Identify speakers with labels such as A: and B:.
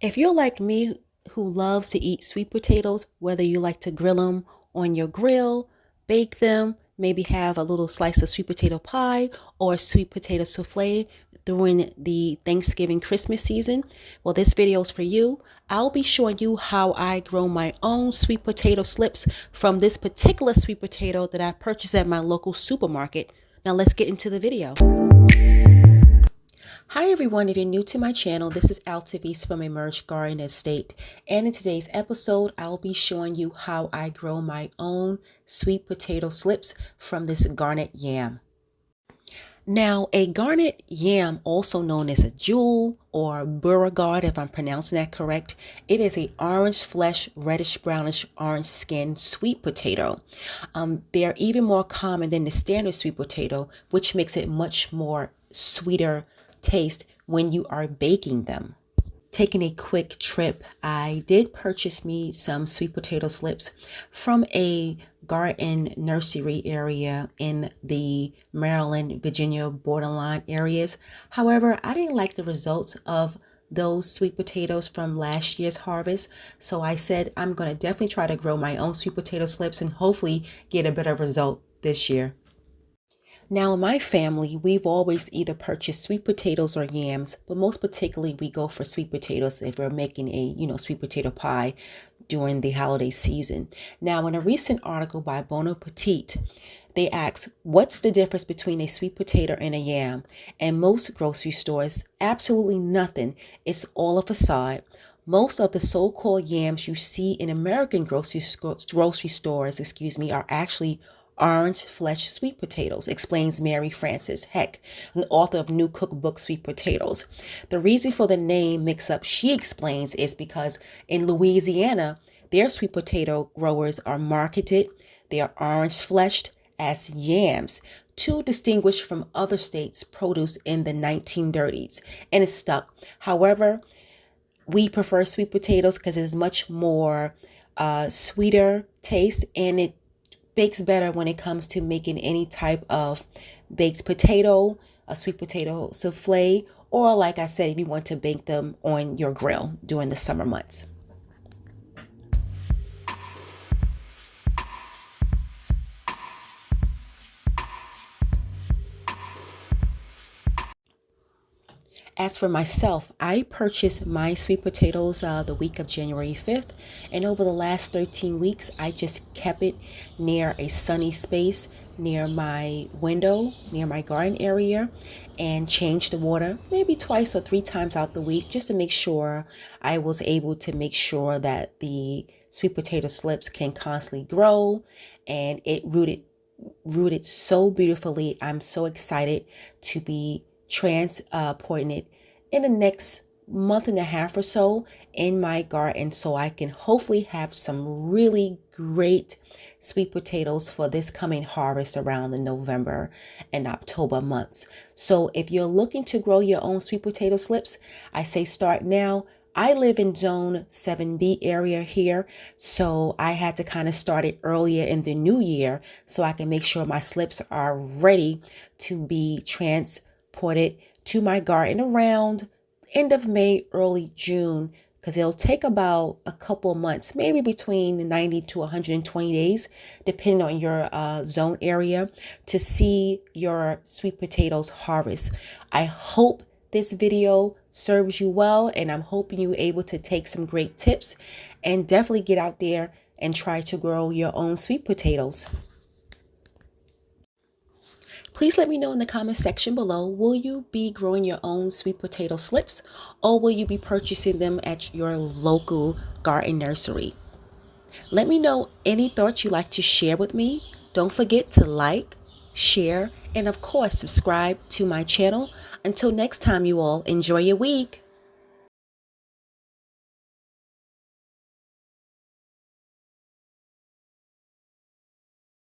A: If you're like me who loves to eat sweet potatoes, whether you like to grill them on your grill, bake them, maybe have a little slice of sweet potato pie or sweet potato souffle during the Thanksgiving Christmas season, well, this video is for you. I'll be showing you how I grow my own sweet potato slips from this particular sweet potato that I purchased at my local supermarket. Now let's get into the video. Hi everyone, if you're new to my channel, this is Altavis from Emergegarden Estate, and in today's episode, I'll be showing you how I grow my own sweet potato slips from this garnet yam. Now, a garnet yam, also known as a jewel or Beauregard, if I'm pronouncing that correct, it is a orange flesh, reddish brownish orange skin sweet potato. They're even more common than the standard sweet potato, which makes it much more sweeter taste when you are baking them. Taking a quick trip, I did purchase me some sweet potato slips from a garden nursery area in the Maryland, Virginia borderline areas. However, I didn't like the results of those sweet potatoes from last year's harvest. So I said I'm going to definitely try to grow my own sweet potato slips and hopefully get a better result this year. Now, in my family, we've always either purchased sweet potatoes or yams, but most particularly we go for sweet potatoes if we're making a, sweet potato pie during the holiday season. Now, in a recent article by Bon Appetit, they asked, what's the difference between a sweet potato and a yam? And most grocery stores, absolutely nothing. It's all a facade. Most of the so-called yams you see in American grocery stores, are actually orange flesh sweet potatoes, explains Mary Frances Heck, an author of new cookbook Sweet Potatoes. The reason for the name mix-up, she explains, is because in Louisiana, their sweet potato growers are marketed, they are orange fleshed as yams, to distinguish from other states' produce in the 1930s, and it's stuck. However, we prefer sweet potatoes because it's much more sweeter taste, and it bakes better when it comes to making any type of baked potato, a sweet potato souffle, or like I said, if you want to bake them on your grill during the summer months. As for myself, I purchased my sweet potatoes the week of January 5th, and over the last 13 weeks, I just kept it near a sunny space near my window, near my garden area, and changed the water maybe twice or three times out the week just to make sure I was able to make sure that the sweet potato slips can constantly grow, and it rooted so beautifully. I'm so excited to be transporting it in the next month and a half or so in my garden, so I can hopefully have some really great sweet potatoes for this coming harvest around the November and October months. So if you're looking to grow your own sweet potato slips, I say start now. I live in zone 7B area here, so I had to kind of start it earlier in the new year so I can make sure my slips are ready to be transported to my garden around end of May, early June, because it'll take about a couple of months, maybe between 90 to 120 days, depending on your zone area, to see your sweet potatoes harvest. I hope this video serves you well, and I'm hoping you're able to take some great tips and definitely get out there and try to grow your own sweet potatoes. Please let me know in the comment section below, will you be growing your own sweet potato slips, or will you be purchasing them at your local garden nursery? Let me know any thoughts you'd like to share with me. Don't forget to like, share, and of course, subscribe to my channel. Until next time, you all, enjoy your week.